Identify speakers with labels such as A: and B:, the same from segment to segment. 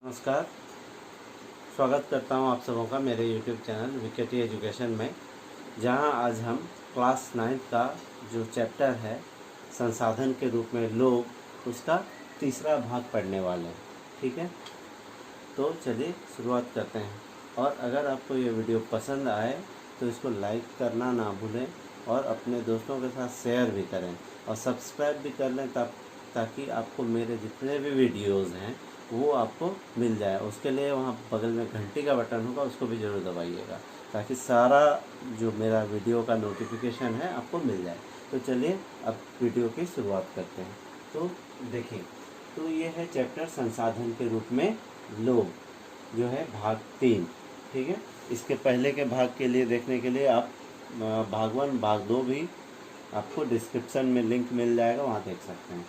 A: नमस्कार। स्वागत करता हूं आप सबों का मेरे YouTube चैनल विकेटी एजुकेशन में, जहां आज हम क्लास 9 का जो चैप्टर है संसाधन के रूप में लोग, उसका तीसरा भाग पढ़ने वाले हैं। ठीक है, तो चलिए शुरुआत करते हैं। और अगर आपको ये वीडियो पसंद आए तो इसको लाइक करना ना भूलें और अपने दोस्तों के साथ शेयर भी करें और सब्सक्राइब भी कर लें, ताकि आपको मेरे जितने भी वीडियोज़ हैं वो आपको मिल जाए। उसके लिए वहाँ बगल में घंटी का बटन होगा, उसको भी ज़रूर दबाइएगा, ताकि सारा जो मेरा वीडियो का नोटिफिकेशन है आपको मिल जाए। तो चलिए अब वीडियो की शुरुआत करते हैं। तो देखिए, तो ये है चैप्टर संसाधन के रूप में लोग, जो है भाग 3। ठीक है, इसके पहले के भाग के लिए देखने के लिए आप भाग 1 भाग 2 भी आपको डिस्क्रिप्शन में लिंक मिल जाएगा, वहाँ देख सकते हैं।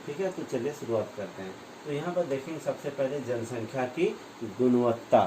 A: ठीक है, तो चलिए शुरुआत करते हैं। तो यहाँ पर देखेंगे सबसे पहले जनसंख्या की गुणवत्ता।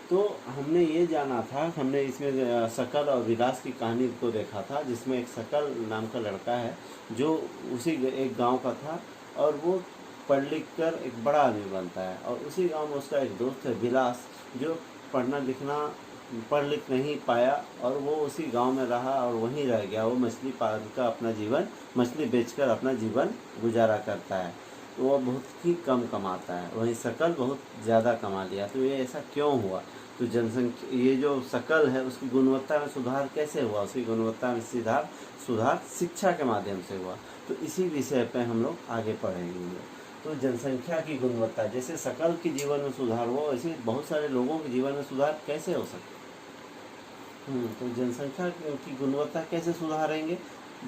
A: तो हमने ये जाना था, हमने इसमें शकल और विलास की कहानी को देखा था, जिसमें एक शकल नाम का लड़का है जो उसी एक गांव का था और वो पढ़ लिख कर एक बड़ा आदमी बनता है। और उसी गांव में उसका एक दोस्त है विलास, जो पढ़ लिख नहीं पाया और वो उसी गांव में रहा और वहीं रह गया। वो मछली पालन का अपना जीवन, मछली बेचकर अपना जीवन गुजारा करता है। तो वह बहुत ही कम कमाता है, वहीं शकल बहुत ज़्यादा कमा लिया। तो ये ऐसा क्यों हुआ? तो जनसंख्या, ये जो शकल है उसकी गुणवत्ता में सुधार कैसे हुआ? उसकी गुणवत्ता में सुधार शिक्षा के माध्यम से हुआ। तो इसी विषय पे हम लोग आगे पढ़ेंगे। तो जनसंख्या की गुणवत्ता, जैसे शकल के जीवन में सुधार हुआ, वैसे बहुत सारे लोगों के जीवन में सुधार कैसे हो सकता है? तो जनसंख्या की गुणवत्ता कैसे सुधारेंगे?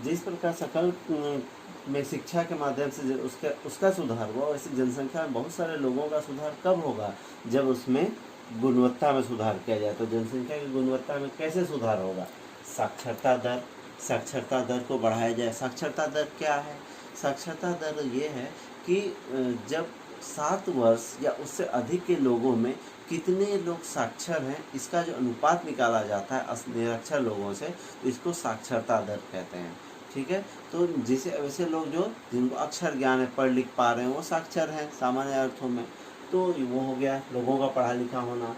A: जिस प्रकार शकल में शिक्षा के माध्यम से उसका सुधार हुआ, वैसे जनसंख्या में बहुत सारे लोगों का सुधार कब होगा? जब उसमें गुणवत्ता में सुधार किया जाए। तो जनसंख्या की गुणवत्ता में कैसे सुधार होगा? साक्षरता दर को बढ़ाया जाए। साक्षरता दर क्या है? साक्षरता दर ये है कि जब 7 वर्ष या उससे अधिक के लोगों में कितने लोग साक्षर हैं, इसका जो अनुपात निकाला जाता है निरक्षर लोगों से, इसको साक्षरता दर कहते हैं। ठीक है, तो जिसे वैसे लोग जिनको अक्षर ज्ञान है, पढ़ लिख पा रहे हैं, वो साक्षर हैं सामान्य अर्थों में। तो वो हो गया लोगों का पढ़ा लिखा होना।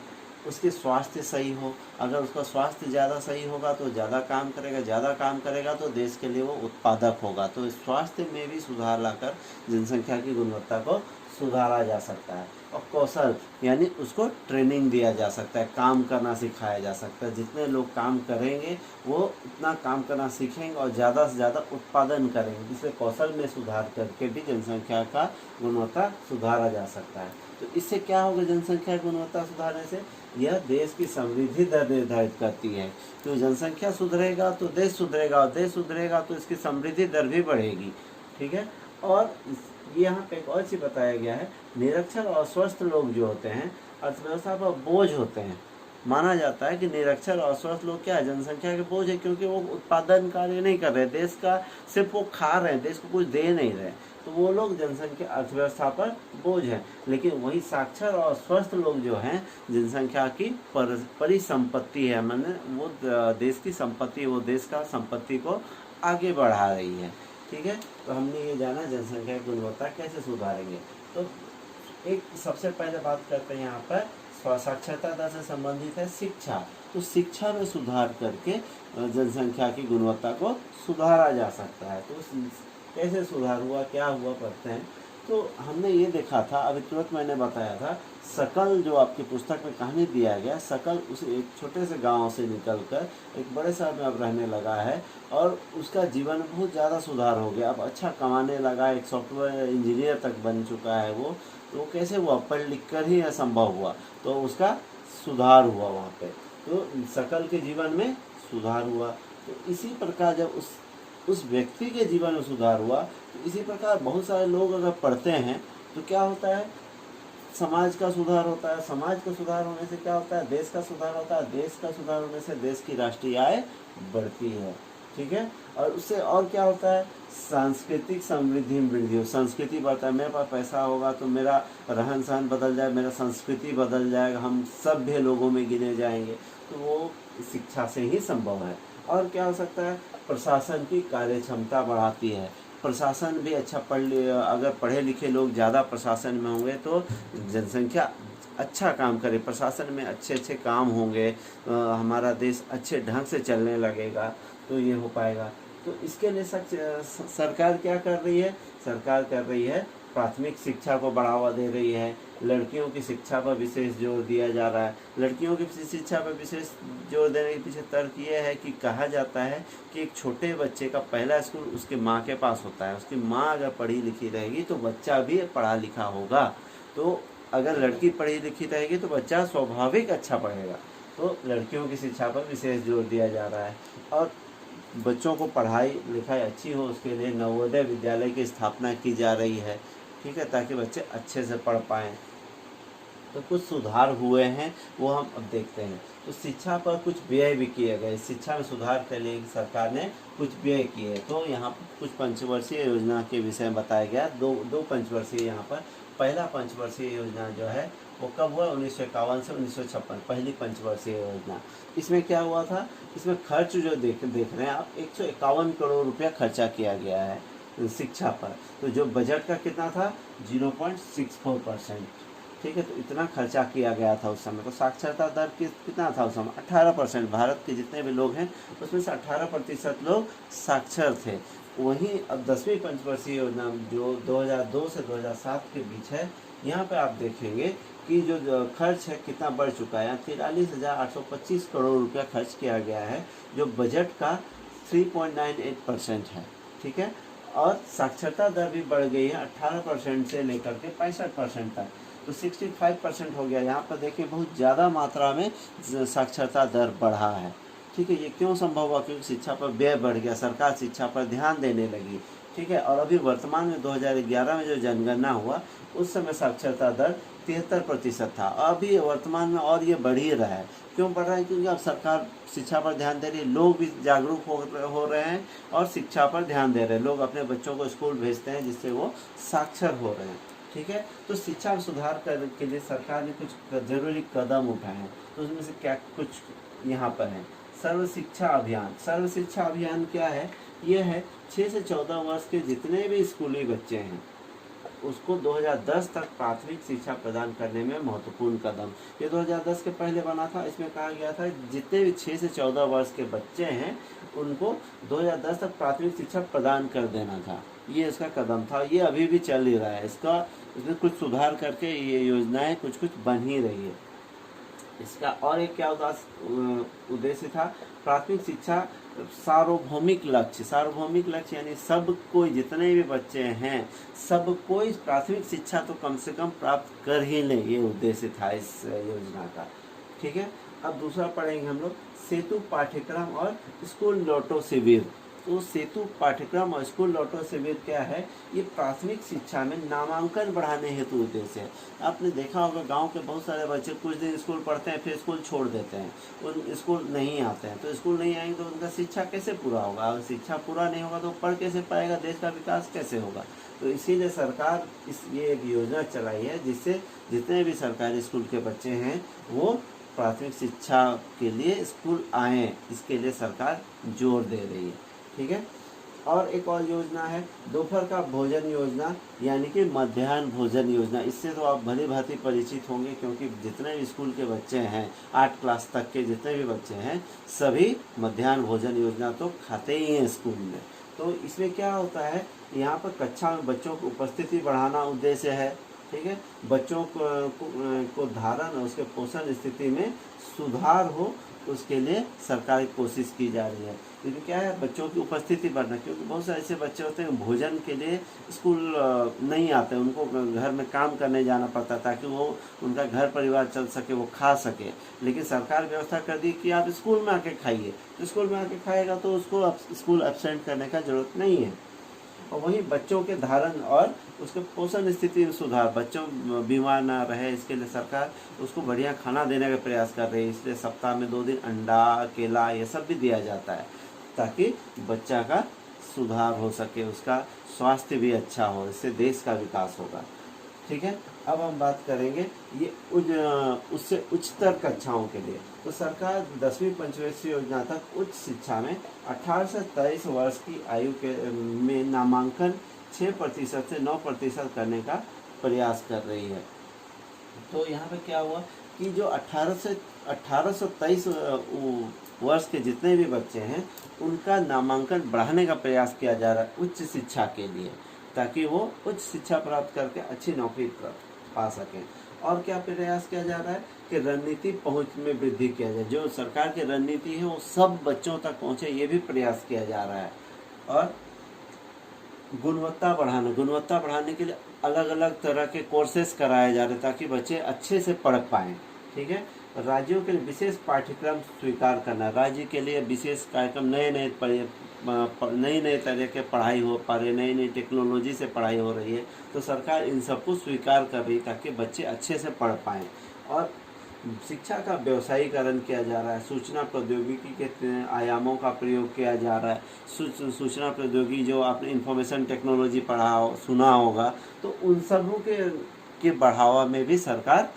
A: उसके स्वास्थ्य सही हो, अगर उसका स्वास्थ्य ज़्यादा सही होगा तो ज़्यादा काम करेगा तो देश के लिए वो उत्पादक होगा। तो स्वास्थ्य में भी सुधार लाकर जनसंख्या की गुणवत्ता को सुधारा जा सकता है। और कौशल, यानी उसको ट्रेनिंग दिया जा सकता है, काम करना सिखाया जा सकता है। जितने लोग काम करेंगे वो उतना काम करना सीखेंगे और ज़्यादा से ज़्यादा उत्पादन करेंगे, जिससे कौशल में सुधार करके भी जनसंख्या का गुणवत्ता सुधारा जा सकता है। तो इससे क्या होगा? जनसंख्या की गुणवत्ता सुधारने से यह देश की समृद्धि दर निर्धारित करती है। तो जनसंख्या सुधरेगा तो देश सुधरेगा, और देश सुधरेगा तो इसकी समृद्धि दर भी बढ़ेगी। ठीक है, और यहाँ पे एक और चीज़ बताया गया है, निरक्षर और स्वस्थ लोग जो होते हैं अर्थव्यवस्था पर बोझ होते हैं। माना जाता है कि निरक्षर और स्वस्थ लोग क्या है? जनसंख्या के बोझ है, क्योंकि वो उत्पादन कार्य नहीं कर रहे, देश का सिर्फ वो खा रहे हैं, देश को कुछ दे नहीं रहे। तो वो लोग जनसंख्या अर्थव्यवस्था पर बोझ हैं। लेकिन वही साक्षर और स्वस्थ लोग जो हैं जनसंख्या की परिसंपत्ति है, माने वो देश की संपत्ति, वो देश का संपत्ति को आगे बढ़ा रही है। ठीक है, तो हमने ये जाना जनसंख्या की गुणवत्ता कैसे सुधारेंगे। तो एक सबसे पहले बात करते हैं यहाँ पर साक्षरता दर से संबंधित है शिक्षा। तो शिक्षा में सुधार करके जनसंख्या की गुणवत्ता को सुधारा जा सकता है। तो कैसे सुधार हुआ, क्या हुआ, पढ़ते हैं। तो हमने ये देखा था, अभी तुरंत मैंने बताया था, शकल जो आपकी पुस्तक में कहानी दिया गया, शकल उस एक छोटे से गांव से निकलकर एक बड़े शहर में अब रहने लगा है और उसका जीवन में बहुत ज़्यादा सुधार हो गया। अब अच्छा कमाने लगा, एक सॉफ्टवेयर इंजीनियर तक बन चुका है वो। तो कैसे हुआ? पढ़ लिख कर ही असंभव हुआ, तो उसका सुधार हुआ वहाँ पे। तो शकल के जीवन में सुधार हुआ। तो इसी प्रकार जब उस व्यक्ति के जीवन में सुधार हुआ, तो इसी प्रकार बहुत सारे लोग अगर पढ़ते हैं तो क्या होता है? समाज का सुधार होता है। समाज का सुधार होने से क्या होता है? देश का सुधार होता है। देश का सुधार होने से देश की राष्ट्रीय आय बढ़ती है। ठीक है, और उससे और क्या होता है? सांस्कृतिक समृद्धि में वृद्धि हो, संस्कृति बढ़ता है। मेरे पास पैसा होगा तो मेरा रहन सहन बदल जाए, मेरा संस्कृति बदल जाएगा, हम सभ्य लोगों में गिने जाएंगे। तो वो शिक्षा से ही संभव है। और क्या हो सकता है? प्रशासन की कार्य क्षमता बढ़ाती है। प्रशासन भी अच्छा अगर पढ़े लिखे लोग ज़्यादा प्रशासन में होंगे तो जनसंख्या अच्छा काम करे, प्रशासन में अच्छे अच्छे काम होंगे, हमारा देश अच्छे ढंग से चलने लगेगा, तो ये हो पाएगा। तो इसके लिए सरकार क्या कर रही है? सरकार कर रही है प्राथमिक शिक्षा को बढ़ावा दे रही है, लड़कियों की शिक्षा पर विशेष जोर दिया जा रहा है। लड़कियों की शिक्षा पर विशेष जोर देने के पीछे तर्क ये है कि कहा जाता है कि एक छोटे बच्चे का पहला स्कूल उसकी माँ के पास होता है। उसकी माँ अगर पढ़ी लिखी रहेगी तो बच्चा भी पढ़ा लिखा होगा। तो अगर लड़की पढ़ी लिखी रहेगी तो बच्चा स्वाभाविक अच्छा पढ़ेगा। तो लड़कियों की शिक्षा पर विशेष जोर दिया जा रहा है और बच्चों को पढ़ाई लिखाई अच्छी हो उसके लिए नवोदय विद्यालय की स्थापना की जा रही है, ठीक है, ताकि बच्चे अच्छे से पढ़ पाएँ। तो कुछ सुधार हुए हैं वो हम अब देखते हैं। तो शिक्षा पर कुछ व्यय भी किए गए, शिक्षा में सुधार के लिए सरकार ने कुछ व्यय किए। तो यहाँ पर कुछ पंचवर्षीय योजना के विषय में बताया गया। दो पंचवर्षीय यहाँ पर। पहला पंचवर्षीय योजना जो है वो कब हुआ? 1951 से 1956, पहली पंचवर्षीय योजना। इसमें क्या हुआ था? इसमें खर्च जो देख रहे हैं आप, 151 करोड़ रुपया खर्चा किया गया है शिक्षा पर। तो जो बजट का कितना था? 0.64%, ठीक है। तो इतना खर्चा किया गया था उस समय। तो साक्षरता दर कितना था उस समय? 18%। भारत के जितने भी लोग हैं उसमें से 18% लोग साक्षर थे। वहीं अब 10वीं पंचवर्षीय योजना जो 2002 से 2007 के बीच है, यहाँ पे आप देखेंगे कि जो खर्च है कितना बढ़ चुका है। 43,825 करोड़ रुपया खर्च किया गया है, जो बजट का 3.98% है, ठीक है। और साक्षरता दर भी बढ़ गई है 18% से लेकर के 65% तक, तो 65% हो गया। यहाँ पर देखिए बहुत ज़्यादा मात्रा में साक्षरता दर बढ़ा है, ठीक है। ये क्यों संभव हुआ? क्योंकि शिक्षा पर व्यय बढ़ गया, सरकार शिक्षा पर ध्यान देने लगी, ठीक है। और अभी वर्तमान में 2011 में जो जनगणना हुआ उस समय साक्षरता दर 73% था। अभी वर्तमान में और ये बढ़ ही रहा है। क्यों बढ़ रहा है? क्योंकि अब सरकार शिक्षा पर ध्यान दे रही है, लोग भी जागरूक हो रहे हैं और शिक्षा पर ध्यान दे रहे हैं। लोग अपने बच्चों को स्कूल भेजते हैं जिससे वो साक्षर हो रहे हैं, ठीक है। तो शिक्षा में सुधार करने के लिए सरकार ने कुछ जरूरी कदम उठाए हैं। तो उसमें से क्या कुछ यहाँ पर है? सर्व शिक्षा अभियान। सर्व शिक्षा अभियान क्या है? ये है 6 से 14 वर्ष के जितने भी स्कूली बच्चे हैं उसको 2010 तक प्राथमिक शिक्षा प्रदान करने में महत्वपूर्ण कदम। ये 2010 के पहले बना था। इसमें कहा गया था जितने भी 6 से 14 वर्ष के बच्चे हैं उनको 2010 तक प्राथमिक शिक्षा प्रदान कर देना था। ये इसका कदम था। ये अभी भी चल ही रहा है। इसमें कुछ सुधार करके ये योजनाएं कुछ बन ही रही है। इसका और एक क्या उद्देश्य था? प्राथमिक शिक्षा सार्वभौमिक लक्ष्य। सार्वभौमिक लक्ष्य यानी सब कोई, जितने भी बच्चे हैं सब कोई प्राथमिक शिक्षा तो कम से कम प्राप्त कर ही ले, ये उद्देश्य था इस योजना का, ठीक है। अब दूसरा पढ़ेंगे हम लोग सेतु पाठ्यक्रम और स्कूल लौटो शिविर। तो सेतु पाठ्यक्रम और स्कूल लौटो शिविर क्या है? ये प्राथमिक शिक्षा में नामांकन बढ़ाने हेतु उद्देश्य है। आपने देखा होगा गांव के बहुत सारे बच्चे कुछ दिन स्कूल पढ़ते हैं फिर स्कूल छोड़ देते हैं, उन स्कूल नहीं आते हैं। तो स्कूल नहीं आएंगे तो उनका शिक्षा कैसे पूरा होगा? अगर शिक्षा पूरा नहीं होगा तो पढ़ कैसे पाएगा? देश का विकास कैसे होगा? तो इसीलिए सरकार ये एक योजना चलाई है जिससे जितने भी सरकारी स्कूल के बच्चे हैं वो प्राथमिक शिक्षा के लिए स्कूल आएँ, इसके लिए सरकार जोर दे रही है, ठीक है। और एक और योजना है दोपहर का भोजन योजना, यानी कि मध्याह्न भोजन योजना। इससे तो आप भली भांति परिचित होंगे क्योंकि जितने भी स्कूल के बच्चे हैं 8 क्लास तक के जितने भी बच्चे हैं सभी मध्याह्न भोजन योजना तो खाते ही हैं स्कूल में। तो इसमें क्या होता है? यहाँ पर कक्षा में बच्चों की उपस्थिति बढ़ाना उद्देश्य है, ठीक है। बच्चों को धारण और उसके पोषण स्थिति में सुधार हो उसके लिए सरकार की कोशिश की जा रही है। क्योंकि क्या है? बच्चों की उपस्थिति बढ़ना, क्योंकि बहुत सारे ऐसे बच्चे होते हैं भोजन के लिए स्कूल नहीं आते, उनको घर में काम करने जाना पड़ता ताकि वो उनका घर परिवार चल सके, वो खा सके। लेकिन सरकार व्यवस्था कर दी कि आप स्कूल में आके खाइए। तो स्कूल में आके खाएगा तो उसको स्कूल एब्सेंट करने का जरूरत नहीं है। और वहीं बच्चों के धारण और उसके पोषण स्थिति में सुधार, बच्चों बीमार ना रहे इसके लिए सरकार उसको बढ़िया खाना देने का प्रयास कर रही है। इसलिए सप्ताह में 2 दिन अंडा, केला ये सब भी दिया जाता है ताकि बच्चा का सुधार हो सके, उसका स्वास्थ्य भी अच्छा हो, इससे देश का विकास होगा, ठीक है। अब हम बात करेंगे ये उससे उच्चतर कक्षाओं के लिए। तो सरकार 10वीं पंचवर्षीय योजना तक उच्च शिक्षा में 18 से 23 वर्ष की आयु के में नामांकन 6% से 9% करने का प्रयास कर रही है। तो यहाँ पे क्या हुआ कि जो 18 से 23 वर्ष के जितने भी बच्चे हैं उनका नामांकन बढ़ाने का प्रयास किया जा रहा है उच्च शिक्षा के लिए, ताकि वो उच्च शिक्षा प्राप्त करके अच्छी नौकरी पा सकें। और क्या प्रयास किया जा रहा है कि रणनीति पहुंच में वृद्धि किया जाए, जो सरकार की रणनीति है वो सब बच्चों तक पहुंचे, ये भी प्रयास किया जा रहा है। और गुणवत्ता बढ़ाने के लिए अलग अलग तरह के कोर्सेस कराए जा रहे हैं ताकि बच्चे अच्छे से पढ़ पाएँ। ठीक है, राज्यों के लिए विशेष पाठ्यक्रम स्वीकार करना, राज्य के लिए विशेष कार्यक्रम, नए तरह के पढ़ाई हो पा रही है, नई टेक्नोलॉजी से पढ़ाई हो रही है, तो सरकार इन सबको स्वीकार कर रही है ताकि बच्चे अच्छे से पढ़ पाएँ। और शिक्षा का व्यवसायीकरण किया जा रहा है, सूचना प्रौद्योगिकी के आयामों का प्रयोग किया जा रहा है। सूचना प्रौद्योगिकी जो आपने इंफॉर्मेशन टेक्नोलॉजी सुना होगा, तो उन सबों के बढ़ावा में भी सरकार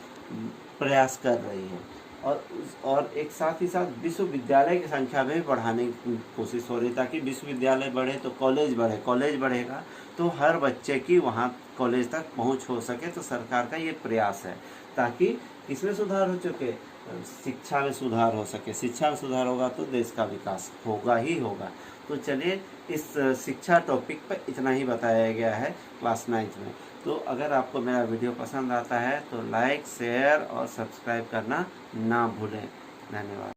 A: प्रयास कर रही है। और एक साथ ही साथ विश्वविद्यालय की संख्या में बढ़ाने की कोशिश हो रही है, ताकि विश्वविद्यालय बढ़े तो कॉलेज बढ़े, कॉलेज बढ़ेगा तो हर बच्चे की वहाँ कॉलेज तक पहुँच हो सके। तो सरकार का ये प्रयास है ताकि किसमें सुधार हो सके, शिक्षा में सुधार हो सके। शिक्षा में सुधार होगा तो देश का विकास होगा ही होगा। तो चलिए, इस शिक्षा टॉपिक पर इतना ही बताया गया है क्लास 9th में। तो अगर आपको मेरा वीडियो पसंद आता है तो लाइक, शेयर और सब्सक्राइब करना ना भूलें। धन्यवाद।